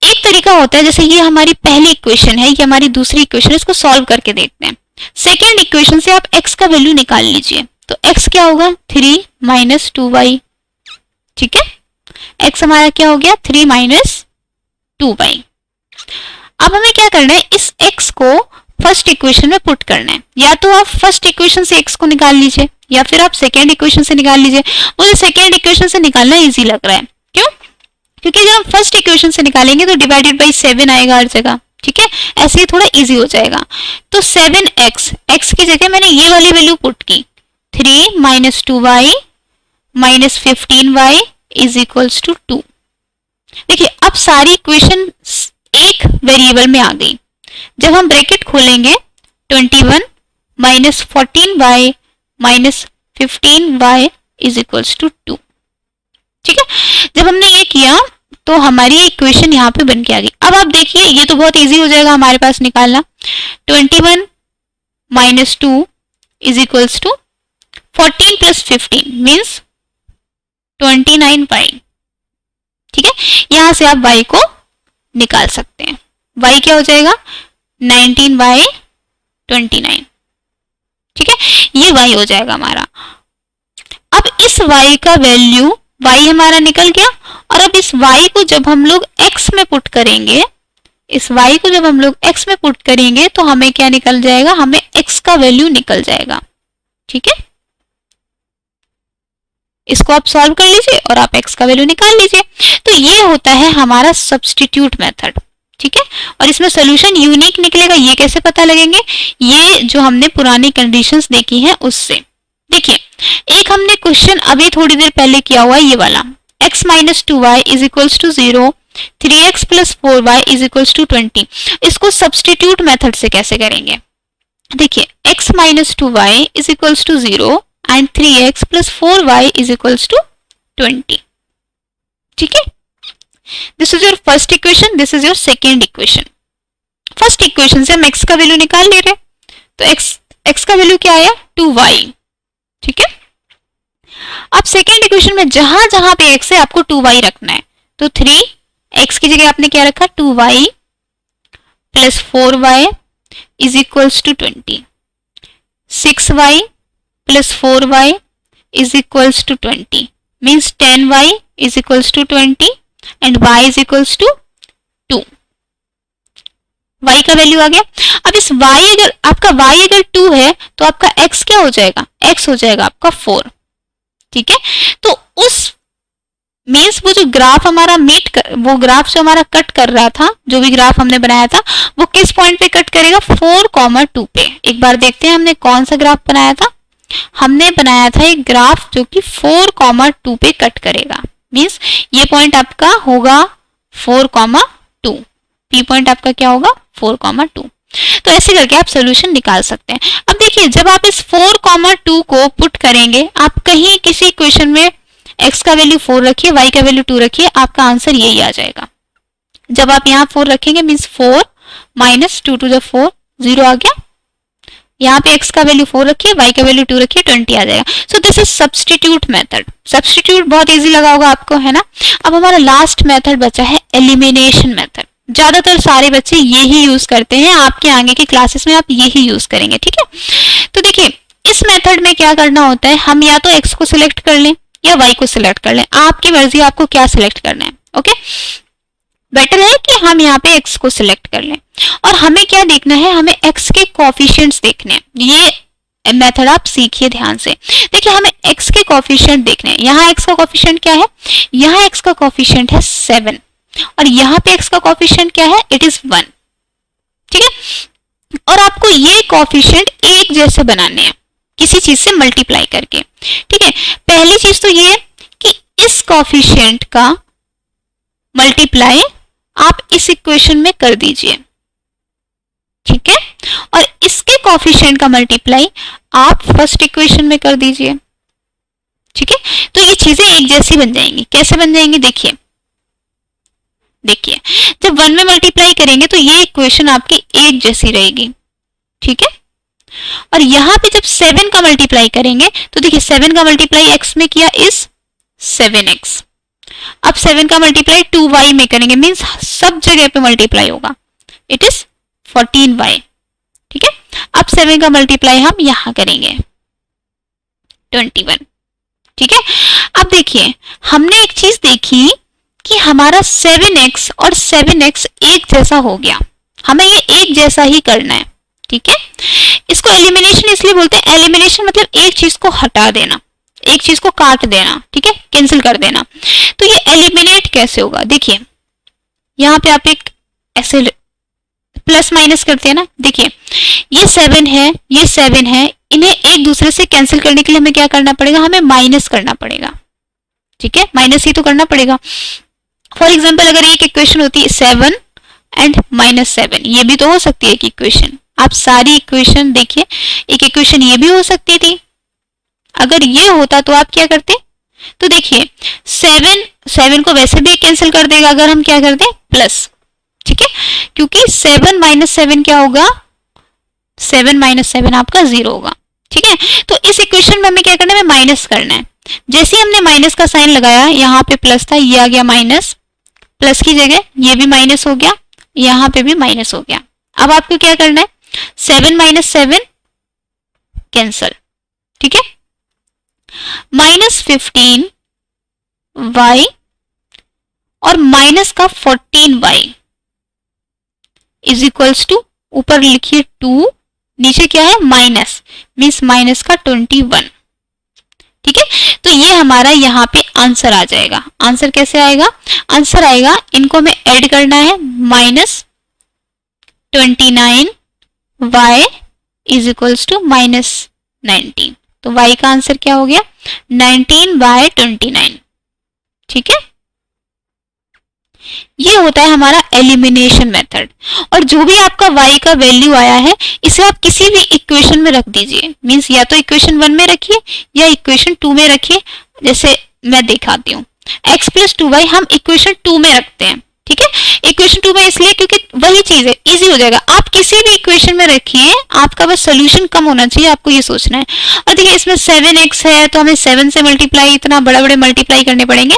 एक तरीका होता है, जैसे ये हमारी पहली इक्वेशन है, ये हमारी दूसरी इक्वेशन है, इसको सॉल्व करके देखते हैं। सेकेंड इक्वेशन से आप x का वैल्यू निकाल लीजिए, तो x क्या होगा? 3 माइनस 2y। ठीक है, x हमारा क्या हो गया? 3 माइनस 2y। अब हमें क्या करना है? इस x को फर्स्ट इक्वेशन में पुट करना है। या तो आप फर्स्ट इक्वेशन से x को निकाल लीजिए या फिर आप सेकेंड इक्वेशन से निकाल लीजिए। मुझे सेकेंड इक्वेशन से निकालना इजी लग रहा है। क्यों? क्योंकि जब हम फर्स्ट इक्वेशन से निकालेंगे तो डिवाइडेड बाई 7 आएगा हर जगह। ठीक है, ऐसे ही थोड़ा इजी हो जाएगा। तो 7x, x की जगह मैंने ये वाली वैल्यू पुट की, 3 minus 2y minus 15y is equals to 2। देखिए अब सारी इक्वेशन एक वेरिएबल में आ गई। जब हम ब्रैकेट खोलेंगे 21 minus 14y minus 15y is equals to 2। ठीक है, जब हमने ये किया तो हमारी इक्वेशन यहाँ पे बन के आ गई। अब आप देखिए ये तो बहुत इजी हो जाएगा हमारे पास निकालना। 21 minus 2 is equals to 14 plus 15 means 29y। ठीक है, यहां से आप y को निकाल सकते हैं। y क्या हो जाएगा 19/29। ठीक है, ये y हो जाएगा हमारा। अब इस y का वैल्यू y हमारा निकल गया, और अब इस y को जब हम लोग x में पुट करेंगे, इस y को जब हम लोग x में पुट करेंगे तो हमें क्या निकल जाएगा, हमें x का वैल्यू निकल जाएगा। ठीक है, इसको आप सॉल्व कर लीजिए और आप x का वैल्यू निकाल लीजिए। तो ये होता है हमारा सब्स्टिट्यूट मेथड। ठीक है, और इसमें सोल्यूशन यूनिक निकलेगा, ये कैसे पता लगेंगे, ये जो हमने पुरानी कंडीशंस देखी हैं उससे। देखिए, एक हमने क्वेश्चन अभी थोड़ी देर पहले किया हुआ है, ये वाला x minus 2y is equals to 0, 3x plus 4y is equals to 20। इसको सब्स्टिट्यूट मेथड से कैसे करेंगे, देखिए x minus 2y is equals to 0 and 3x plus 4y is equals to 20. ठीक है, this is your first equation, this is your second equation. First equation से हम x का वैल्यू निकाल ले रहे, तो x का वैल्यू क्या आया 2y। ठीक है, अब सेकेंड इक्वेशन में जहां जहां पे x है आपको 2y रखना है, तो 3x की जगह आपने क्या रखा 2y plus 4y is equals to 20, 6y plus 4y is equals to 20 means 10y is equals to 20 and y is equals to 2। y का वैल्यू आ गया। अब इस y अगर आपका y अगर 2 है तो आपका x क्या हो जाएगा, x हो जाएगा आपका 4। ठीक है, तो उस मीन्स वो जो ग्राफ हमारा वो ग्राफ जो हमारा कट कर रहा था, जो भी ग्राफ हमने बनाया था वो किस पॉइंट पे कट करेगा 4,2 पे। एक बार देखते हैं हमने कौन सा ग्राफ बनाया था, हमने बनाया था एक ग्राफ जो कि 4,2 पे कट करेगा, मींस ये पॉइंट आपका होगा 4,2, पी पॉइंट आपका क्या होगा 4,2। तो ऐसे करके आप सोल्यूशन निकाल सकते हैं। अब देखिए, जब आप इस 4,2 को पुट करेंगे, आप कहीं किसी इक्वेशन में x का वैल्यू 4 रखिए, y का वैल्यू 2 रखिए, आपका आंसर यही आ जाएगा। जब आप यहाँ 4 रखेंगे मीन्स 4 माइनस 2 टू द 4 0 आ गया, यहाँ पे x का वैल्यू 4 रखिए, y का वैल्यू 2 रखिए, 20 आ जाएगा। सो this is substitute method. Substitute बहुत इजी लगा होगा आपको, है ना। अब हमारा लास्ट मेथड बचा है एलिमिनेशन मेथड। ज्यादातर सारे बच्चे यही यूज करते हैं, आपके आगे की क्लासेस में आप यही यूज करेंगे। ठीक है, तो देखिए इस मेथड में क्या करना होता है, हम या तो x को सिलेक्ट कर लें या y को सिलेक्ट कर लें, आपकी मर्जी आपको क्या सिलेक्ट करना है। ओके, बेटर है कि हम यहाँ पे x को सिलेक्ट कर लें, और हमें क्या देखना है, हमें x के कोफिशिएंट्स देखने हैं। ये मेथड आप सीखिए ध्यान से। देखिए, हमें x के कोफिशिएंट देखने हैं। यहाँ x का कोफिशिएंट क्या है, यहाँ x का कोफिशिएंट है 7 और यहाँ पे x का कोफिशिएंट क्या है, इट इज 1। ठीक है, और आपको ये कोफिशिएंट एक जैसे बनाने हैं किसी चीज से मल्टीप्लाई करके। ठीक है, पहली चीज तो ये कि इस कोफिशिएंट का मल्टीप्लाई आप इस इक्वेशन में कर दीजिए। ठीक है, और इसके कोफिशिएंट का मल्टीप्लाई आप फर्स्ट इक्वेशन में कर दीजिए। ठीक है, तो ये चीजें एक जैसी बन जाएंगी। कैसे बन जाएंगी, देखिए देखिए, जब 1 में मल्टीप्लाई करेंगे तो ये इक्वेशन आपकी एक जैसी रहेगी। ठीक है, और यहां पे जब 7 का मल्टीप्लाई करेंगे तो देखिए 7 का मल्टीप्लाई x में किया इज 7x। अब 7 का मल्टीप्लाई 2y में करेंगे, मींस सब जगह पे मल्टीप्लाई होगा, इट इज 14y। ठीक है, अब 7 का मल्टीप्लाई हम यहां करेंगे 21। ठीक है, अब देखिए हमने एक चीज देखी कि हमारा 7x और 7x एक जैसा हो गया, हमें ये एक जैसा ही करना है। ठीक है, इसको एलिमिनेशन इसलिए बोलते हैं, एलिमिनेशन मतलब एक चीज को हटा देना, एक चीज को काट देना। ठीक है, कैंसिल कर देना। तो ये एलिमिनेट कैसे होगा, देखिए यहाँ पे आप एक ऐसे प्लस माइनस करते हैं ना, देखिए ये 7 है, ये 7 है, इन्हें एक दूसरे से कैंसिल करने के लिए हमें क्या करना पड़ेगा, हमें माइनस करना पड़ेगा। ठीक है, माइनस ही तो करना पड़ेगा। फॉर एग्जाम्पल अगर एक इक्वेशन होती 7 एंड -7, ये भी तो हो सकती है एक इक्वेशन। आप सारी इक्वेशन देखिए, एक इक्वेशन ये भी हो सकती थी। अगर ये होता तो आप क्या करते, तो देखिए 7 को वैसे भी कैंसिल कर देगा अगर हम क्या कर दें प्लस। ठीक है, क्योंकि 7 - 7 क्या होगा, 7 - 7 आपका 0 होगा। ठीक है। तो इस इक्वेशन में हमें क्या करना है, हमें माइनस करना है। जैसे ही हमने माइनस का साइन लगाया, यहाँ पे प्लस था, ये आ गया माइनस, प्लस की जगह ये भी माइनस हो गया, यहाँ पे भी माइनस हो गया। अब आपको क्या करना है, 7 माइनस 7 कैंसल, ठीक है। -15y और माइनस का 14y इज इक्वल्स टू, ऊपर लिखिए 2, नीचे क्या है माइनस, मीन्स माइनस का 21, ठीक है। तो ये हमारा यहाँ पे आंसर आ जाएगा। आंसर कैसे आएगा, आंसर आएगा, इनको हमें ऐड करना है, -29y इज इक्वल्स टू -19। तो y का आंसर क्या हो गया, 19/29, ठीक है। ये होता है हमारा एलिमिनेशन मेथड। और जो भी आपका y का वैल्यू आया है, इसे आप किसी भी इक्वेशन में रख दीजिए, मीन्स या तो इक्वेशन 1 में रखिए या इक्वेशन 2 में रखिए। जैसे मैं दिखाती हूँ, x + 2y हम इक्वेशन 2 में रखते हैं, ठीक है। इक्वेशन 2 में इसलिए क्योंकि वही चीज है, इजी हो जाएगा। आप किसी भी इक्वेशन में रखिए, आपका बस सोल्यूशन कम होना चाहिए, आपको ये सोचना है। और देखिए इसमें 7x है, तो हमें 7 से मल्टीप्लाई, इतना बड़े बड़े मल्टीप्लाई करने पड़ेंगे,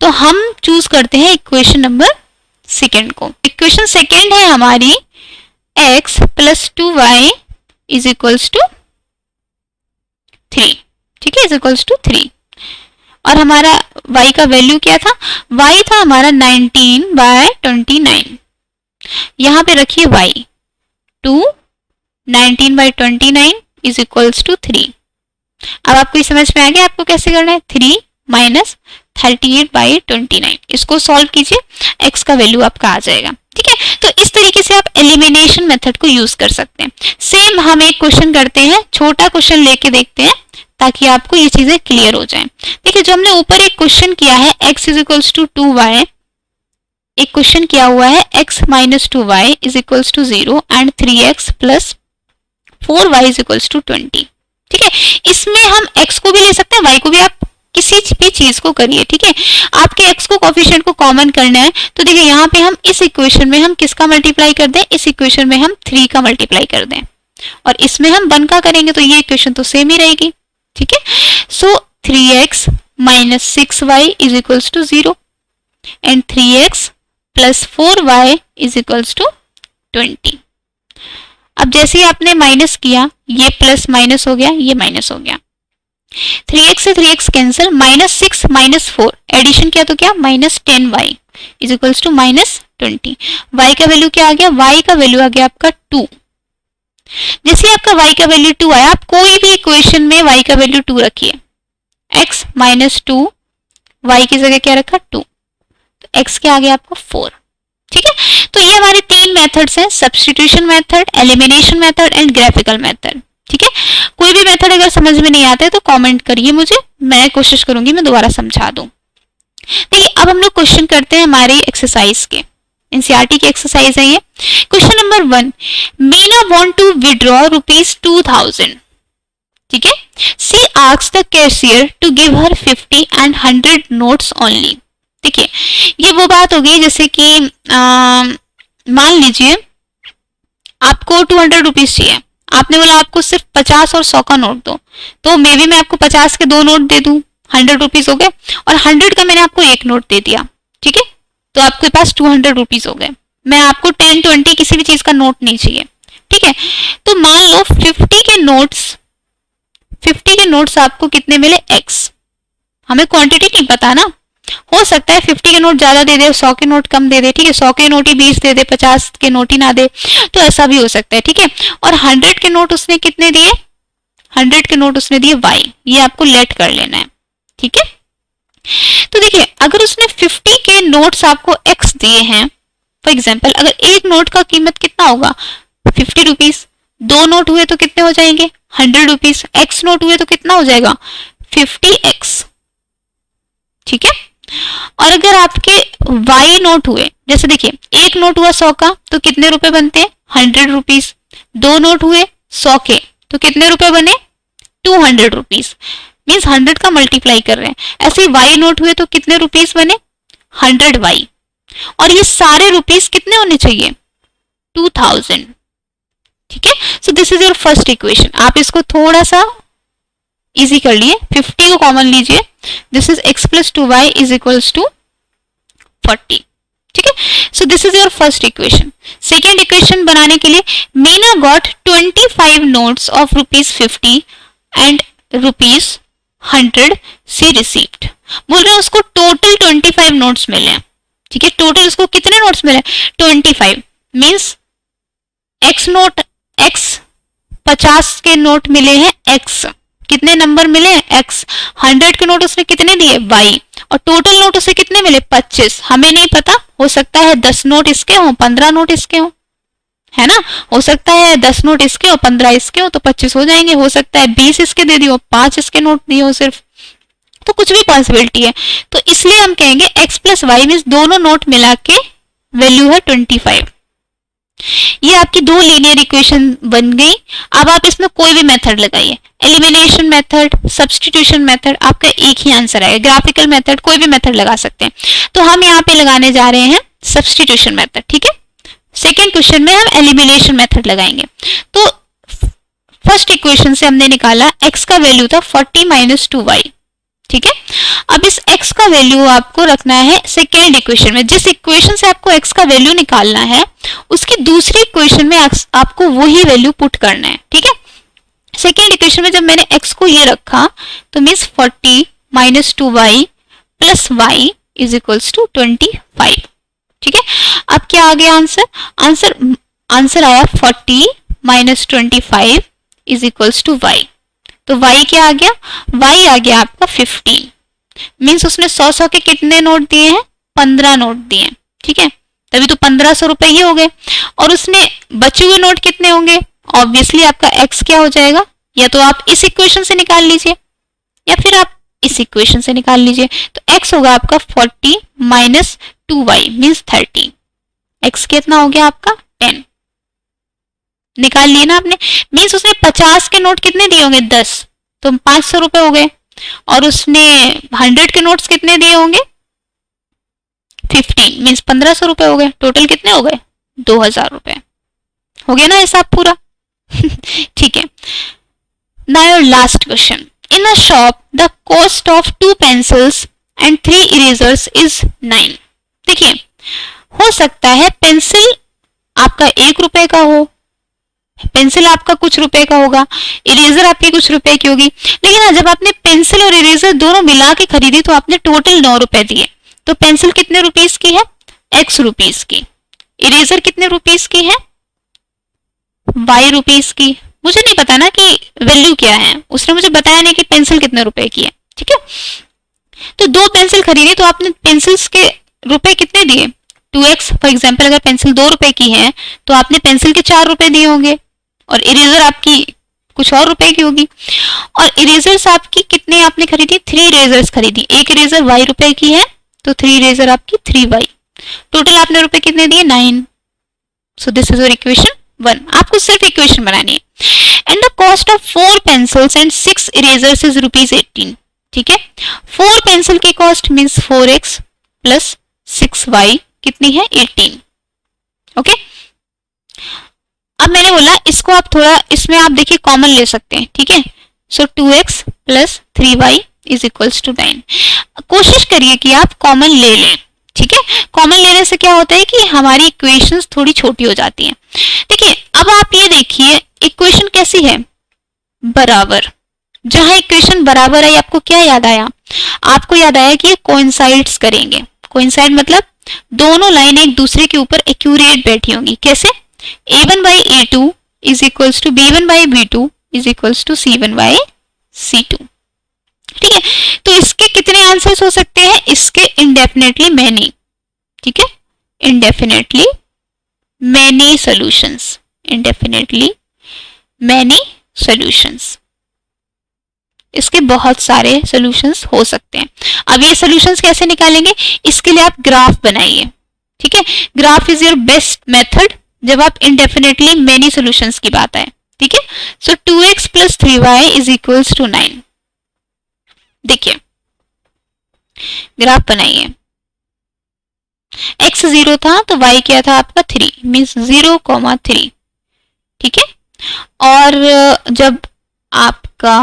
तो हम चूज करते हैं इक्वेशन नंबर सेकेंड को। इक्वेशन सेकेंड है हमारी x + 2y is equals to 3, ठीक है, इज इक्वल्स टू 3। और हमारा y का वैल्यू क्या था, y था हमारा 19/29। यहां पे रखिए y, 2 19/29 इज इक्वल्स टू 3। अब आपको समझ में आ गया आपको कैसे करना है, 3 - 38/29, इसको सॉल्व कीजिए, x का वैल्यू आपका आ जाएगा, ठीक है। तो इस तरीके से आप एलिमिनेशन मेथड को यूज कर सकते हैं। सेम हम एक क्वेश्चन करते हैं, छोटा क्वेश्चन लेके देखते हैं ताकि आपको ये चीजें क्लियर हो जाएं। देखिए जो हमने ऊपर एक क्वेश्चन किया है, x is equals to 2y, एक क्वेश्चन किया हुआ है x - 2y is equals to 0 and 3x + 4y is equals to 20, ठीक है। इसमें हम x को भी ले सकते हैं, y को भी, आप किसी भी चीज को करिए, ठीक है। आपके x को कोफिशिएंट को कॉमन करना है, तो देखिए यहाँ पे हम इस इक्वेशन में हम किसका मल्टीप्लाई कर दें, इस इक्वेशन में हम 3 का मल्टीप्लाई कर दें, और इसमें हम 1 का करेंगे, तो ये इक्वेशन तो सेम ही रहेगी, ठीक है। So 3x - 6y is equals to 0 and 3x + 4y is equals to 20। अब जैसे ही आपने माइनस किया, ये प्लस माइनस हो गया, ये माइनस हो गया, 3x से 3x कैंसिल, -6 - 4 एडिशन किया तो क्या, -10y is equals to -20। y का वैल्यू क्या आ गया, y का वैल्यू आ गया आपका 2। जैसे आपका y का वैल्यू 2 आया, आप कोई भी इक्वेशन में y का वैल्यू 2 रखिए, x - 2, y की जगह क्या रखा 2, तो x क्या आ गया आपका 4, ठीक है। तो ये हमारे 3 मेथड्स हैं, substitution method, elimination method and graphical method, ठीक है। कोई भी मेथड अगर समझ में नहीं आता है तो कमेंट करिए मुझे, मैं कोशिश करूंगी मैं दोबारा समझा दूं। देखिए अब हम लोग क्वेश्चन करते हैं हमारी एक्सरसाइज के, एनसीईआरटी की एक्सरसाइज है ये। Question number 1, Meena want to withdraw ₹2000, ठीक है। She asks the cashier to give her 50 and 100 notes only. देखिए ये वो बात हो गई, जैसे कि मान लीजिए आपको 200 रुपीज चाहिए, आपने बोला आपको सिर्फ 50 और 100 का नोट दो, तो मे बी मैं आपको 50 के 2 नोट दे दूं, 100 रुपीज हो गए, और 100 का मैंने आपको 1 नोट दे दिया, ठीक है, तो आपके पास 200 रुपीज हो गए। मैं आपको 10, 20 किसी भी चीज का नोट नहीं चाहिए, ठीक है। तो मान लो 50 के नोट्स आपको कितने मिले, x। हमें क्वांटिटी नहीं पता ना, हो सकता है 50 के नोट ज्यादा दे दे, 100 के नोट कम दे दे, ठीक है, 100 के नोट ही 20 दे दे, 50 के नोट ही ना दे, तो ऐसा भी हो सकता है, ठीक है। और 100 के नोट उसने कितने दिए, 100 के नोट उसने दिए y, ये आपको लेट कर लेना है, ठीक है। तो देखिए अगर उसने 50 के नोट्स आपको x दिए हैं, फॉर एग्जाम्पल अगर एक नोट का कीमत कितना होगा 50 रुपीज, 2 नोट हुए तो कितने हो जाएंगे 100 रुपीज, x नोट हुए तो कितना हो जाएगा 50x, ठीक है। और अगर आपके y नोट हुए, जैसे देखिए एक नोट हुआ 100 का तो कितने रुपए बनते हैं 100 रुपीज, 2 नोट हुए 100 के तो कितने रुपए बने 200 रुपीज, मीन्स 100 का मल्टीप्लाई कर रहे हैं। ऐसे y नोट हुए तो कितने रुपीज बने 100y, और ये सारे रुपीज कितने होने चाहिए 2000, ठीक है, so this is your first equation. आप इसको थोड़ा सा इजी कर लिए, 50 को कॉमन लीजिए, this is x plus 2y is equals to 40। ठीक है, so this is your first equation. Second equation बनाने के लिए Meena got 25 notes of ₹50 and ₹100 से रिसीव्ड। बोल रहे हैं उसको टोटल 25 नोट्स मिले हैं। ठीक है, टोटल उसको कितने नोट्स मिले? 25 मीन्स x नोट, x 50 के नोट मिले हैं, x कितने नंबर मिले हैं? x 100 के नोट उसने कितने दिए? y, और टोटल नोट उसे कितने मिले? 25। हमें नहीं पता, हो सकता है 10 नोट इसके हों, 15 नोट इसके हों, है ना, हो सकता है 10 नोट इसके हो, 15 इसके हो, तो 25 हो जाएंगे। हो सकता है 20 इसके दे दियो, 5 इसके नोट दिए हो सिर्फ, तो कुछ भी पॉसिबिलिटी है। तो इसलिए हम कहेंगे x प्लस वाई मीन्स दोनों नोट मिला के वैल्यू है 25। ये आपकी दो लीनियर इक्वेशन बन गई। अब आप इसमें कोई भी मेथड लगाइए, एलिमिनेशन मेथड, सब्स्टिट्यूशन मेथड, आपका एक ही आंसर आएगा। ग्राफिकल मेथड, कोई भी मेथड लगा सकते हैं। तो हम यहाँ पे लगाने जा रहे हैं सब्स्टिट्यूशन मेथड। ठीक है, सेकेंड क्वेश्चन में हम एलिमिनेशन मेथड लगाएंगे। तो फर्स्ट इक्वेशन से हमने निकाला x का वैल्यू था 40 माइनस 2y। ठीक है, अब इस x का वैल्यू आपको रखना है सेकेंड इक्वेशन में। जिस इक्वेशन से आपको x का वैल्यू निकालना है उसकी दूसरी इक्वेशन में आपको वही वैल्यू पुट करना है। ठीक है, सेकेंड इक्वेशन में जब मैंने x को ये रखा तो means 40 minus 2y plus y is equals to 25। ठीक है, अब क्या आ गया आंसर? आंसर आया 40 minus 25 is equals to y। तो y क्या आ गया? y आ गया आपका 15। मीन्स उसने 100 के कितने नोट दिए हैं? 15 नोट दिए हैं। ठीक है, तभी तो 1500 रुपए ही हो गए। और उसने बचे हुए नोट कितने होंगे? ऑब्वियसली आपका x क्या हो जाएगा? या तो आप इस इक्वेशन से निकाल लीजिए या फिर आप इस इक्वेशन से निकाल लीजिए। तो x होगा आपका 40 माइनस 2y मीन्स 30। x कितना हो गया आपका? 10। निकाल लिए ना आपने। मीन्स उसने 50 के नोट कितने दिए होंगे? 10, तो 500 रुपए हो गए। और उसने 100 के नोट्स कितने दिए होंगे? 15 मीन्स 1500 रुपए हो गए। टोटल कितने हो गए? 2000 रुपए। हो गया ना हिसाब पूरा? ठीक है, now your last question. In a shop the cost of 2 pencils and 3 erasers is 9। देखिए, हो सकता है पेंसिल आपका 1 रुपए का हो, पेंसिल आपका कुछ रुपए का होगा, इरेजर आपकी कुछ रुपए की होगी। लेकिन जब आपने पेंसिल और इरेजर दोनों मिला के खरीदी तो आपने टोटल 9 रुपए दिए। तो पेंसिल कितने रुपीस की है? x रुपीस की। इरेजर कितने रुपीस की है? y रुपीस की। मुझे नहीं पता ना कि वैल्यू क्या है, उसने मुझे बताया नहीं कि पेंसिल कितने रुपए की है। ठीक है, तो 2 पेंसिल खरीदी तो आपने पेंसिल्स के रुपए कितने दिए? 2x। फॉर एग्जाम्पल अगर पेंसिल 2 रुपए की है तो आपने पेंसिल के 4 रुपए दिए होंगे, और इरेजर आपकी कुछ और रुपए की होगी। और इरेजर्स आपकी कितने आपने खरीदी? 3 इरेजर्स खरीदी। एक इरेजर y रुपए की है तो 3 इरेजर आपकी 3y। टोटल आपने रुपए कितने दिए? 9। सो दिस इज योर इक्वेशन 1। आपको सिर्फ इक्वेशन बनानी है। And the cost of 4 pencils and 6 erasers is ₹18। ठीक है, 4 पेंसिल की cost means 4x plus 6y कितनी है? 18। ओके, अब मैंने बोला इसको आप थोड़ा इसमें आप देखिए कॉमन ले सकते हैं। ठीक है, so 2x plus 3y is equals to 9। कोशिश करिए कि आप कॉमन ले लें। ठीक है, कॉमन लेने से क्या होता है कि हमारी इक्वेशंस थोड़ी छोटी हो जाती हैं। देखिए, अब आप ये देखिए इक्वेशन कैसी है? बराबर। जहां इक्वेशन बराबर है आपको क्या याद आया? आपको याद आया कि ये कोइंसाइड्स करेंगे। कोइंसाइड मतलब दोनों लाइन एक दूसरे के ऊपर एक्यूरेट बैठी होंगी। कैसे? a1 by a2 is equals to b1 by b2 is equals to c1 by c2। ठीक है, तो इसके कितने आंसर्स हो सकते हैं? इसके इंडेफिनेटली मैनी। ठीक है, indefinitely many solutions, indefinitely many solutions. इसके बहुत सारे सॉल्यूशंस हो सकते हैं। अब ये सॉल्यूशंस कैसे निकालेंगे? इसके लिए आप ग्राफ बनाइए। ठीक है, graph is your best method जब आप इंडेफिनेटली मेनी सॉल्यूशंस की बात आए। ठीक है, so 2x plus 3y is equals to 9। देखिए, ग्राफ बनाइए। x 0 था तो y क्या था आपका? 3 मीन्स 0, 3। ठीक है, और जब आपका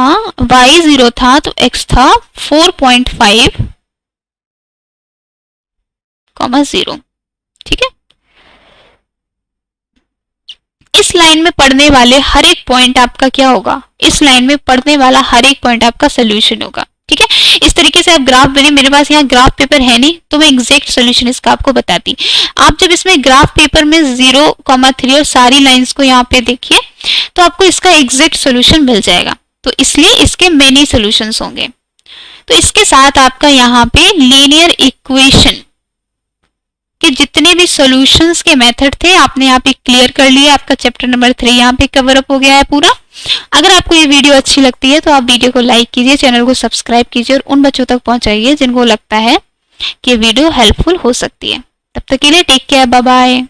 y 0 था तो x था 4.5, 0। ठीक है, इस लाइन में पढ़ने वाले हर एक पॉइंट आपका क्या होगा, इस लाइन में पढ़ने वाला हर एक पॉइंट आपका सोल्यूशन होगा। ठीक है, इस तरीके से आप ग्राफ बने, मेरे पास यहाँ ग्राफ पेपर है नहीं तो मैं एग्जैक्ट सोल्यूशन इसका आपको बताती। आप जब इसमें ग्राफ पेपर में 0,3 और सारी लाइंस को यहाँ पे देखिए तो आपको इसका एग्जैक्ट सोल्यूशन मिल जाएगा, तो इसलिए इसके मेनी सोल्यूशंस होंगे। तो इसके साथ आपका यहाँ पे लीनियर इक्वेशन कि जितने भी सॉल्यूशंस के मेथड थे आपने यहाँ पे क्लियर कर लिया। आपका चैप्टर नंबर 3 यहाँ पे कवर अप हो गया है पूरा। अगर आपको ये वीडियो अच्छी लगती है तो आप वीडियो को लाइक कीजिए, चैनल को सब्सक्राइब कीजिए और उन बच्चों तक पहुंचाइए जिनको लगता है कि वीडियो हेल्पफुल हो सकती है। तब तक के लिए टेक केयर, बाय बाय।